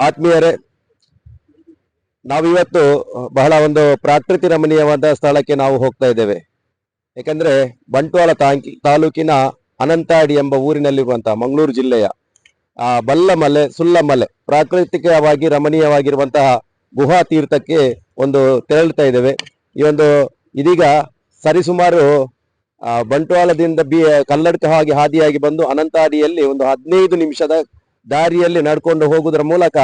ಆತ್ಮೀಯರೇ, ನಾವಿವತ್ತು ಬಹಳ ಒಂದು ಪ್ರಾಕೃತಿ ರಮಣೀಯವಾದ ಸ್ಥಳಕ್ಕೆ ನಾವು ಹೋಗ್ತಾ ಇದ್ದೇವೆ. ಯಾಕಂದ್ರೆ ಬಂಟ್ವಾಳ ತಾಲೂಕಿನ ಅನಂತಾಡಿ ಎಂಬ ಊರಿನಲ್ಲಿರುವಂತಹ ಮಂಗಳೂರು ಜಿಲ್ಲೆಯ ಬಲ್ಲಮಲೆ ಸುಲ್ಲಮಲೆ ಪ್ರಾಕೃತಿಕವಾಗಿ ರಮಣೀಯವಾಗಿರುವಂತಹ ಗುಹಾ ತೀರ್ಥಕ್ಕೆ ಒಂದು ತೆರಳುತ್ತಾ ಇದ್ದೇವೆ. ಇದೀಗ ಸರಿಸುಮಾರು ಬಂಟ್ವಾಳದಿಂದ ಕಲ್ಲಡ್ಕ ಹಾದಿಯಾಗಿ ಬಂದು ಅನಂತಾಡಿಯಲ್ಲಿ ಒಂದು 15 ನಿಮಿಷದ ದಾರಿಯಲ್ಲಿ ನಡ್ಕೊಂಡು ಹೋಗುವುದರ ಮೂಲಕ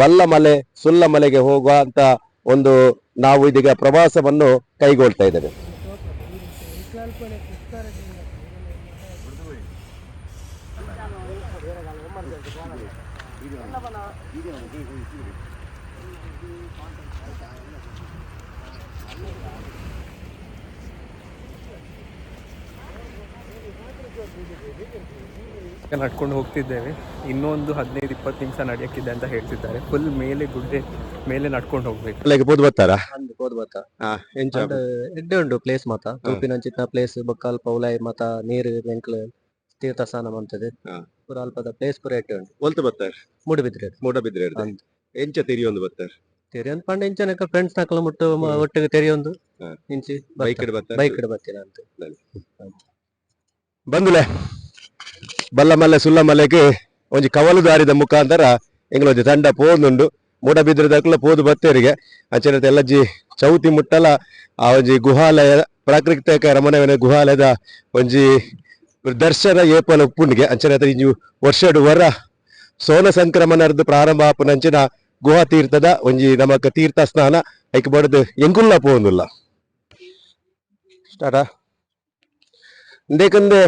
ಬಲ್ಲಮಲೆ ಸುಲ್ಲಮಲೆಗೆ ಹೋಗುವಂತ ನಾವು ಇದೀಗ ಪ್ರವಾಸವನ್ನು ಕೈಗೊಳ್ತಾ ಇದ್ದೇವೆ. ನಡ್ಕೊಂಡು ಹೋಗ್ತಿದ್ದೇವೆ. ಇನ್ನೊಂದು 15-20 ನಿಮಿಷ ನಡೆಯಕ್ಕಿದೆ ಅಂತ ಹೇಳ್ತಿದ್ದಾರೆ. ಫುಲ್ ಮೇಲೆ ಗುಡ್ಡೆ ಮೇಲೆ ನಡ್ಕೊಂಡು ಹೋಗ್ಬೇಕು. ಎಡ್ಡೆ ಉಂಡು ಪ್ಲೇಸ್ ಮಾತ ತೂಪಿನಂಚಿನ ಪ್ಲೇಸ್ ಬೊಕ್ಕ ಅಲ್ಪ ಉಲಾಯಿ ಮಾತ ನೀರು ಬೆಂಕ್ಲು ತೀರ್ಥ ಸ್ನಾನ ಮಂತದೆ ಪೂರ ಅಲ್ಪದ ಪ್ಲೇಸ್ ಪೂರ ಎಡ್ಡೆ ಉಂಡು. ಒಲ್ತು ಬರ್ತಾರೆ ಮೂಡಬಿದ್ರೆ ಎಂಚ ತೆರಿಯೊಂದು ಬರ್ತಾರೆ ತೆರಿಯೊಂದು ಪಂಡ ಇಂಚನಕ ಫ್ರೆಂಡ್ಸ್ ನಕಲು ಮುಟ್ಟು ಒಟ್ಟಿಗೆ ತೆರಿಯೊಂದು ಇಂಚಿ ಬೈಕ್ ಬರ್ತೀನಿ ಅಂತ ಬಂದುಲೆ ಬಲ್ಲಮಲೆ ಸುಲ್ಲಮಲೆಗೆ ಒಂಜಿ ಕವಲು ದಾರಿದ ಮುಖಾಂತರ ಎಂಗ್ಲೊಂಜಿ ತಂಡ ಪೋದುಂಡು ಮೂಡಬಿದ್ರದಕ್ಲ ಪೋದು ಬತ್ತೇರಿಗೆ ಅಂಚನೆ ಎಲ್ಲಜ್ಜಿ ಚೌತಿ ಮುಟ್ಟಲ ಆ ಒಂಜಿ ಗುಹಾಲಯ ಪ್ರಾಕೃತಿಕ ರಮಣೀಯ ಗುಹಾಲಯದ ಒಂಜಿ ದರ್ಶನ ಏಪಲ ಉಪ್ಪುಂಡಿಗೆ ಅಂಚನೆ ಇಂಜು ವರ್ಷಡು ವರ ಸೋನ ಸಂಕ್ರಮಣದ ಪ್ರಾರಂಭ ಆಪುನಂಚಿನ ಗುಹಾ ತೀರ್ಥದ ಒಂಜಿ ನಮಕ್ ತೀರ್ಥ ಸ್ನಾನ ಐಕ್ ಬಡದು ಎಂಗುಲ್ಲ ಪೋಂದುಲ್ಲ ಸ್ಟಾರ್ಟ ಇಂದೇಕಂದೆ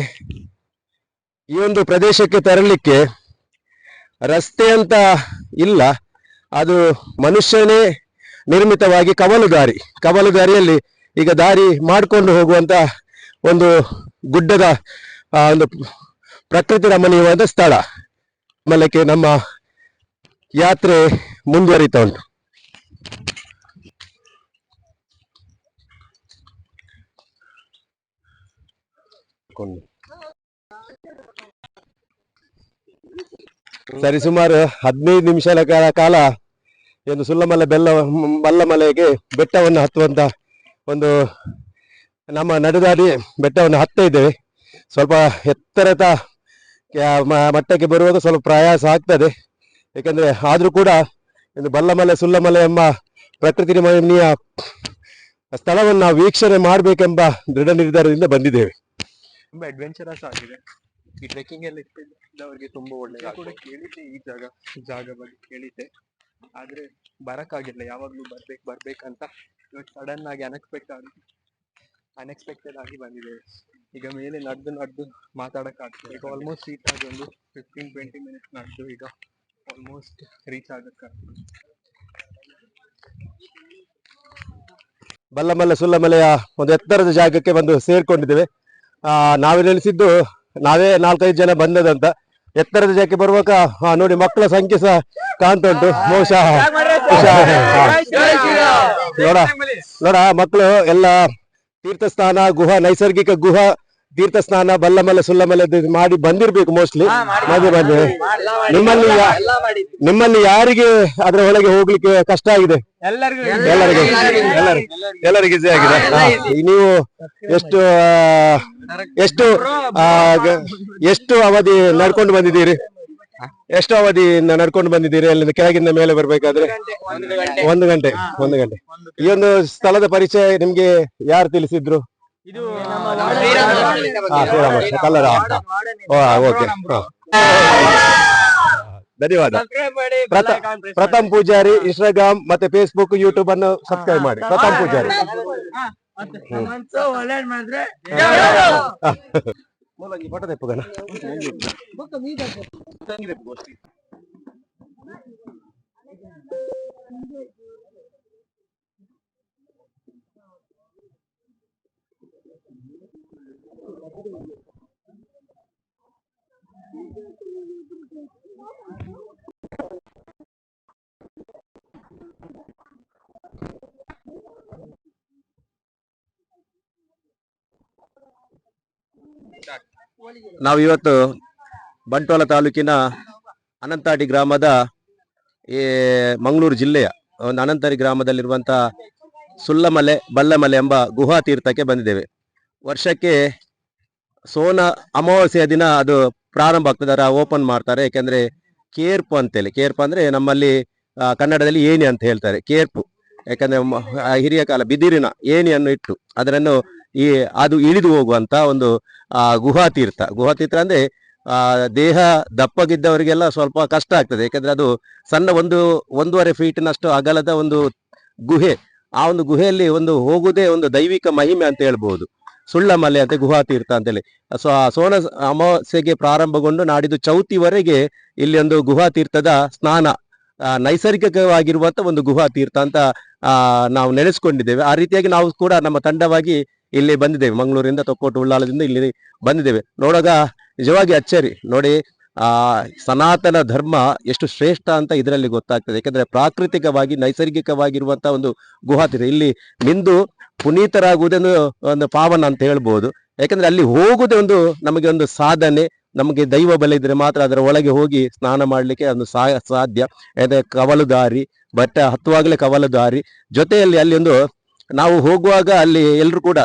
ಈ ಒಂದು ಪ್ರದೇಶಕ್ಕೆ ತರಲಿಕ್ಕೆ ರಸ್ತೆ ಅಂತ ಇಲ್ಲ, ಅದು ಮನುಷ್ಯನೇ ನಿರ್ಮಿತವಾಗಿ ಕವಲು ದಾರಿಯಲ್ಲಿ ಈಗ ದಾರಿ ಮಾಡಿಕೊಂಡು ಹೋಗುವಂತ ಒಂದು ಗುಡ್ಡದ ಒಂದು ಪ್ರಕೃತಿ ರಮಣೀಯವಾದ ಸ್ಥಳ. ಆಮೇಲೆ ನಮ್ಮ ಯಾತ್ರೆ ಮುಂದುವರಿತಾ ಉಂಟು. ಸರಿಸುಮಾರು 15 ನಿಮಿಷಗಳ ಕಾಲ ಒಂದು ಸುಲ್ಲಮಲೆ ಬಲ್ಲಮಲೆಗೆ ಬೆಟ್ಟವನ್ನು ಹತ್ತುವಂತ ಒಂದು ನಮ್ಮ ನಡುದಾಡಿ ಬೆಟ್ಟವನ್ನು ಹತ್ತಾ ಇದ್ದೇವೆ. ಸ್ವಲ್ಪ ಎತ್ತರದ ಮಟ್ಟಕ್ಕೆ ಬರುವಾಗ ಸ್ವಲ್ಪ ಪ್ರಯಾಸ ಆಗ್ತದೆ. ಯಾಕಂದ್ರೆ ಆದ್ರೂ ಕೂಡ ಒಂದು ಬಲ್ಲಮಲೆ ಸುಲ್ಲಮಲೆ ಎಂಬ ಪ್ರಕೃತಿ ರಮಣೀಯ ಸ್ಥಳವನ್ನು ನಾವು ವೀಕ್ಷಣೆ ಮಾಡ್ಬೇಕೆಂಬ ದೃಢ ನಿರ್ಧಾರದಿಂದ ಬಂದಿದ್ದೇವೆ. ತುಂಬಾ ಅಡ್ವೆಂಚರಸ್ ಆಗಿದೆ ಈ ಟ್ರೆಕ್ಕಿಂಗ್ ಎಲ್ಲ ಇದ್ದವರಿಗೆ ತುಂಬಾ ಒಳ್ಳೆಯದು. ಕೂಡ ಕೇಳಿದ್ದೆ ಈ ಜಾಗ ಬಗ್ಗೆ ಕೇಳಿದ್ದೆ, ಆದ್ರೆ ಬರಕ್ಕಾಗಿಲ್ಲ. ಯಾವಾಗ್ಲೂ ಬರ್ಬೇಕಂತ ಇವತ್ತು ಸಡನ್ ಆಗಿ ಅನ್ಎಕ್ಸ್ಪೆಕ್ಟೆಡ್ ಆಗಿ ಬಂದಿದ್ದೇವೆ. ಈಗ ಮೇಲೆ ನಡೆದು ಮಾತಾಡಕ್ಕಾಗ್ತದೆ. ಈಗ ಆಲ್ಮೋಸ್ಟ್ ರೀಚ್ ಆಗಿ ಒಂದು 15-20 ಮಿನಿಟ್ಸ್ ನಡೆದು ಈಗ ಆಲ್ಮೋಸ್ಟ್ ರೀಚ್ ಆಗಕ್ಕಾಗ್ತದೆ. ಬಲ್ಲಮಲೆ ಸುಲ್ಲಮಲೆಯ ಒಂದು ಎತ್ತರದ ಜಾಗಕ್ಕೆ ಬಂದು ಸೇರ್ಕೊಂಡಿದ್ದೇವೆ. ನಾವೇ ನೆಲೆಸಿದ್ದು ನಾವೇ 4-5 ಜನ ಬಂದದಂತ. ಎತ್ತರದ ಜಾಗಕ್ಕೆ ಬರುವಾಗ ನೋಡಿ ಮಕ್ಕಳ ಸಂಖ್ಯೆ ಸಹ ಕಾಣ್ತಾ ಉಂಟು. ಬಹುಶಃ ನೋಡ ಮಕ್ಕಳು ಎಲ್ಲ ತೀರ್ಥಸ್ಥಾನ ನೈಸರ್ಗಿಕ ಗುಹಾ ತೀರ್ಥಸ್ಥಾನ ಬಲ್ಲಮಲೆ ಸುಲ್ಲಮಲೆ ಮಾಡಿ ಬಂದಿರ್ಬೇಕು ಮೋಸ್ಟ್ಲಿ. ನಿಮ್ಮಲ್ಲಿ ಯಾರಿಗೆ ಅದರ ಒಳಗೆ ಹೋಗ್ಲಿಕ್ಕೆ ಕಷ್ಟ ಆಗಿದೆ? ಎಲ್ಲರಿಗೂ ಈಸಿ ಆಗಿದೆ. ನೀವು ಎಷ್ಟು ಅವಧಿ ನಡ್ಕೊಂಡು ಬಂದಿದ್ದೀರಿ? ಅಲ್ಲಿಂದ ಕೆಳಗಿಂದ ಮೇಲೆ ಬರ್ಬೇಕಾದ್ರೆ 1 ಗಂಟೆ. ಈ ಒಂದು ಸ್ಥಳದ ಪರಿಚಯ ನಿಮ್ಗೆ ಯಾರು ತಿಳಿಸಿದ್ರು? ಕಲ್ಲರ. ಓಕೆ, ಧನ್ಯವಾದ. ಪ್ರಥಮ್ ಪೂಜಾರಿ ಇನ್ಸ್ಟಾಗ್ರಾಮ್ ಮತ್ತೆ ಫೇಸ್ಬುಕ್ ಯೂಟ್ಯೂಬ್ ಅನ್ನು ಸಬ್ಸ್ಕ್ರೈಬ್ ಮಾಡಿ. ಪ್ರಥಮ್ ಪೂಜಾರಿ ಫೋಟೋ ತೆಪ್ಪಗನ. ನಾವಿವತ್ತು ಬಂಟ್ವಾಳ ತಾಲೂಕಿನ ಅನಂತಾಡಿ ಗ್ರಾಮದ ಈ ಮಂಗಳೂರು ಜಿಲ್ಲೆಯ ಒಂದು ಅನಂತರಿ ಗ್ರಾಮದಲ್ಲಿರುವಂಥ ಸುಳ್ಳಮಲೆ ಬಲ್ಲಮಲೆ ಎಂಬ ಗುಹಾ ತೀರ್ಥಕ್ಕೆ ಬಂದಿದ್ದೇವೆ. ವರ್ಷಕ್ಕೆ ಸೋನ ಅಮಾವಾಸ್ಯೆಯ ದಿನ ಅದು ಪ್ರಾರಂಭ ಆಗ್ತದೆ, ಅದರ ಓಪನ್ ಮಾಡ್ತಾರೆ. ಯಾಕೆಂದ್ರೆ ಕೇರ್ಪು ಅಂತೇಳಿ, ಕೇರ್ಪು ಅಂದ್ರೆ ನಮ್ಮಲ್ಲಿ ಕನ್ನಡದಲ್ಲಿ ಏಣಿ ಅಂತ ಹೇಳ್ತಾರೆ, ಕೇರ್ಪು. ಯಾಕಂದ್ರೆ ಹಿರಿಯ ಕಾಲ ಬಿದಿರಿನ ಏಣಿಯನ್ನು ಇಟ್ಟು ಅದನ್ನು ಅದು ಇಳಿದು ಹೋಗುವಂತ ಒಂದು ಗುಹಾ ತೀರ್ಥ ಅಂದ್ರೆ ದೇಹ ದಪ್ಪಗಿದ್ದವರಿಗೆಲ್ಲ ಸ್ವಲ್ಪ ಕಷ್ಟ ಆಗ್ತದೆ. ಯಾಕಂದ್ರೆ ಅದು ಸಣ್ಣ 1.5 ಫೀಟಿನಷ್ಟು ಅಗಲದ ಒಂದು ಗುಹೆ. ಆ ಒಂದು ಗುಹೆಯಲ್ಲಿ ಹೋಗುದೇ ಒಂದು ದೈವಿಕ ಮಹಿಮೆ ಅಂತ ಹೇಳ್ಬಹುದು. ಸುಳ್ಳಮಲೆ ಅಂತ ಗುಹಾ ತೀರ್ಥ ಅಂತೇಳಿ. ಸೋನ ಅಮಾವಾಸ್ಯೆಗೆ ಪ್ರಾರಂಭಗೊಂಡು ನಾಡಿದ್ದು ಚೌತಿವರೆಗೆ ಇಲ್ಲಿ ಒಂದು ಗುಹಾ ತೀರ್ಥದ ಸ್ನಾನ, ನೈಸರ್ಗಿಕವಾಗಿರುವಂತ ಒಂದು ಗುಹಾ ತೀರ್ಥ ಅಂತ ನಾವು ನೆನೆಸ್ಕೊಂಡಿದ್ದೇವೆ. ಆ ರೀತಿಯಾಗಿ ನಾವು ಕೂಡ ನಮ್ಮ ತಂಡವಾಗಿ ಇಲ್ಲಿ ಬಂದಿದ್ದೇವೆ. ಮಂಗಳೂರಿಂದ ತೊಕ್ಕೋಟು ಉಳ್ಳಾಲದಿಂದ ಇಲ್ಲಿ ಬಂದಿದ್ದೇವೆ. ನೋಡಾಗ ನಿಜವಾಗಿ ಅಚ್ಚರಿ. ನೋಡಿ, ಸನಾತನ ಧರ್ಮ ಎಷ್ಟು ಶ್ರೇಷ್ಠ ಅಂತ ಇದರಲ್ಲಿ ಗೊತ್ತಾಗ್ತದೆ. ಯಾಕಂದ್ರೆ ಪ್ರಾಕೃತಿಕವಾಗಿ ನೈಸರ್ಗಿಕವಾಗಿರುವಂತಹ ಒಂದು ಗುಹಾ ತೀರ್ಥ. ಇಲ್ಲಿ ಮಿಂದು ಪುನೀತರಾಗುವುದೊಂದು ಒಂದು ಪಾವನ ಅಂತ ಹೇಳ್ಬೋದು. ಯಾಕಂದ್ರೆ ಅಲ್ಲಿ ಹೋಗುದೇ ನಮಗೆ ಒಂದು ಸಾಧನೆ. ನಮಗೆ ದೈವ ಬಲ ಇದ್ರೆ ಮಾತ್ರ ಅದರ ಒಳಗೆ ಹೋಗಿ ಸ್ನಾನ ಮಾಡ್ಲಿಕ್ಕೆ ಸಾಧ್ಯ. ಕವಲು ದಾರಿ, ಬಟ್ಟೆ ಹತ್ತುವಾಗಲೇ ಕವಲು ದಾರಿ. ಜೊತೆಯಲ್ಲಿ ಅಲ್ಲಿ ನಾವು ಹೋಗುವಾಗ ಅಲ್ಲಿ ಎಲ್ಲರೂ ಕೂಡ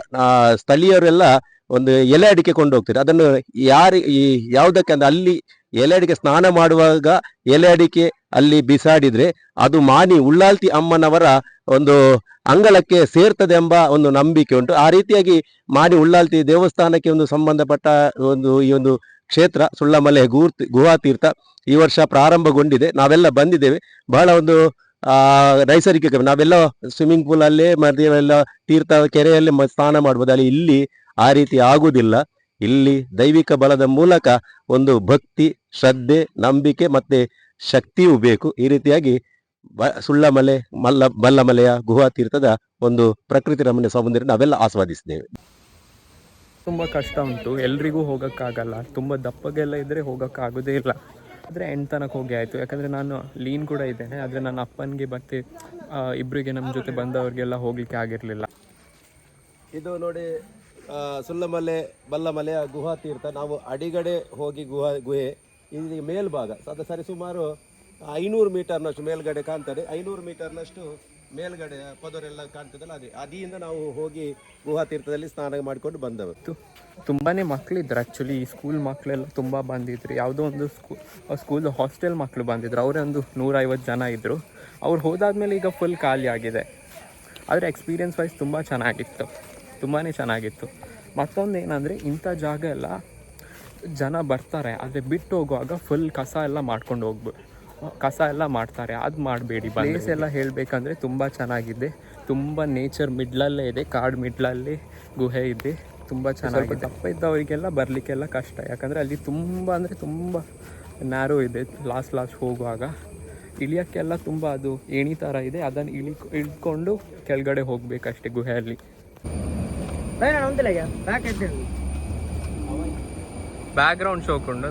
ಸ್ಥಳೀಯರೆಲ್ಲ ಒಂದು ಎಲೆ ಅಡಿಕೆ ಕೊಂಡು ಹೋಗ್ತಾರೆ. ಅದನ್ನು ಯಾವುದಕ್ಕೆ ಅಂದ್ರೆ ಅಲ್ಲಿ ಎಲೆ ಅಡಿಕೆ ಸ್ನಾನ ಮಾಡುವಾಗ ಎಲೆ ಅಡಿಕೆ ಅಲ್ಲಿ ಬಿಸಾಡಿದ್ರೆ ಅದು ಮಾನಿ ಉಳ್ಳಾಲ್ತಿ ಅಮ್ಮನವರ ಒಂದು ಅಂಗಳಕ್ಕೆ ಸೇರ್ತದೆ ಎಂಬ ಒಂದು ನಂಬಿಕೆ ಉಂಟು. ಆ ರೀತಿಯಾಗಿ ಮಾನಿ ಉಳ್ಳಾಲ್ತಿ ದೇವಸ್ಥಾನಕ್ಕೆ ಸಂಬಂಧಪಟ್ಟ ಈ ಒಂದು ಕ್ಷೇತ್ರ ಸುಳ್ಳಮಲೆ ಗುಹಾ ತೀರ್ಥ ಈ ವರ್ಷ ಪ್ರಾರಂಭಗೊಂಡಿದೆ. ನಾವೆಲ್ಲ ಬಂದಿದ್ದೇವೆ. ಬಹಳ ನೈಸರ್ಗಿಕ. ನಾವೆಲ್ಲ ಸ್ವಿಮ್ಮಿಂಗ್ ಪೂಲ್ ಅಲ್ಲೇ ಮಧ್ಯೆಲ್ಲ ತೀರ್ಥ ಕೆರೆಯಲ್ಲಿ ಸ್ನಾನ ಮಾಡ್ಬೋದು. ಅಲ್ಲಿ ಇಲ್ಲಿ ಆ ರೀತಿ ಆಗುವುದಿಲ್ಲ. ಇಲ್ಲಿ ದೈವಿಕ ಬಲದ ಮೂಲಕ ಒಂದು ಭಕ್ತಿ, ಶ್ರದ್ಧೆ, ನಂಬಿಕೆ ಮತ್ತೆ ಶಕ್ತಿಯೂ ಬೇಕು. ಈ ರೀತಿಯಾಗಿ ಸುಳ್ಳಮಲೆ ಬಲ್ಲಮಲೆಯ ಗುಹಾ ತೀರ್ಥದ ಒಂದು ಪ್ರಕೃತಿ ರಮಣೀಯ ಸೌಂದರ್ಯ ನಾವೆಲ್ಲ ಆಸ್ವಾದಿಸಿದ್ದೇವೆ. ತುಂಬ ಕಷ್ಟ ಉಂಟು, ಎಲ್ರಿಗೂ ಹೋಗೋಕ್ಕಾಗಲ್ಲ. ತುಂಬ ದಪ್ಪಗೆಲ್ಲ ಇದ್ದರೆ ಹೋಗೋಕ್ಕಾಗೋದೇ ಇಲ್ಲ. ಆದರೆ ಎಂಟು ತನಕ ಹೋಗಿ ಆಯಿತು. ಯಾಕಂದರೆ ನಾನು ಲೀನ್ ಕೂಡ ಇದ್ದೇನೆ. ಆದರೆ ನನ್ನ ಅಪ್ಪನಿಗೆ ಮತ್ತೆ ಇಬ್ಬರಿಗೆ ನಮ್ಮ ಜೊತೆ ಬಂದವ್ರಿಗೆಲ್ಲ ಹೋಗಲಿಕ್ಕೆ ಆಗಿರಲಿಲ್ಲ. ಇದು ನೋಡಿ, ಸುಳ್ಳಮಲೆ ಬಲ್ಲಮಲೆಯ ಗುಹಾ ತೀರ್ಥ. ನಾವು ಅಡಿಗಡೆ ಹೋಗಿ ಗುಹೆ ಇಲ್ಲಿ ಮೇಲ್ಭಾಗ ಅದು ಸರಿ ಸುಮಾರು 500 ಮೀಟರ್ನಷ್ಟು ಮೇಲ್ಗಡೆ ಕಾಣ್ತದೆ. 500 ಮೀಟರ್ನಷ್ಟು ಮೇಲ್ಗಡೆ ಪದರೆಲ್ಲ ಕಾಣ್ತದಲ್ಲ, ಅದಿಯಿಂದ ನಾವು ಹೋಗಿ ಗುಹಾ ತೀರ್ಥದಲ್ಲಿ ಸ್ನಾನ ಮಾಡಿಕೊಂಡು ಬಂದವರು. ತುಂಬಾ ಮಕ್ಕಳಿದ್ರು ಆ್ಯಕ್ಚುಲಿ. ಈ ಸ್ಕೂಲ್ ಮಕ್ಕಳೆಲ್ಲ ತುಂಬ ಬಂದಿದ್ರು. ಯಾವುದೋ ಒಂದು ಸ್ಕೂಲ್ ಹಾಸ್ಟೆಲ್ ಮಕ್ಕಳು ಬಂದಿದ್ರು. ಅವರೇ 150 ಜನ ಇದ್ದರು. ಅವ್ರು ಹೋದಾದ್ಮೇಲೆ ಈಗ ಫುಲ್ ಖಾಲಿ ಆಗಿದೆ. ಆದರೆ ಎಕ್ಸ್ಪೀರಿಯನ್ಸ್ ವೈಸ್ ತುಂಬ ಚೆನ್ನಾಗಿತ್ತು, ತುಂಬಾ ಚೆನ್ನಾಗಿತ್ತು. ಮತ್ತೊಂದು ಏನಂದರೆ, ಇಂಥ ಜಾಗ ಎಲ್ಲ ಜನ ಬರ್ತಾರೆ, ಆದರೆ ಬಿಟ್ಟು ಹೋಗುವಾಗ ಫುಲ್ ಕಸ ಎಲ್ಲ ಮಾಡ್ತಾರೆ. ಅದು ಮಾಡಬೇಡಿ. ಪ್ಲೇಸ್ ಎಲ್ಲ ಹೇಳಬೇಕಂದ್ರೆ ತುಂಬ ಚೆನ್ನಾಗಿದೆ. ತುಂಬ ನೇಚರ್ ಮಿಡ್ಲಲ್ಲೇ ಇದೆ, ಕಾಡು ಮಿಡ್ಲಲ್ಲಿ ಗುಹೆ ಇದೆ. ತುಂಬ ಚೆನ್ನಾಗಿದೆ. ದಪ್ಪ ಇದ್ದವರಿಗೆಲ್ಲ ಬರಲಿಕ್ಕೆಲ್ಲ ಕಷ್ಟ. ಯಾಕಂದರೆ ಅಲ್ಲಿ ತುಂಬ ನ್ಯಾರೋ ಇದೆ. ಲಾಸ್ಟ್ ಹೋಗುವಾಗ ಇಳಿಯೋಕ್ಕೆಲ್ಲ ತುಂಬ ಅದು ಏಣಿ ಥರ ಇದೆ. ಅದನ್ನು ಇಳ್ಕೊಂಡು ಕೆಳಗಡೆ ಹೋಗಬೇಕಷ್ಟೇ ಗುಹೆಯಲ್ಲಿ. ಬ್ಯಾಕ್ಗ್ರೌಂಡ್ ಶೋ ಕೊಂಡು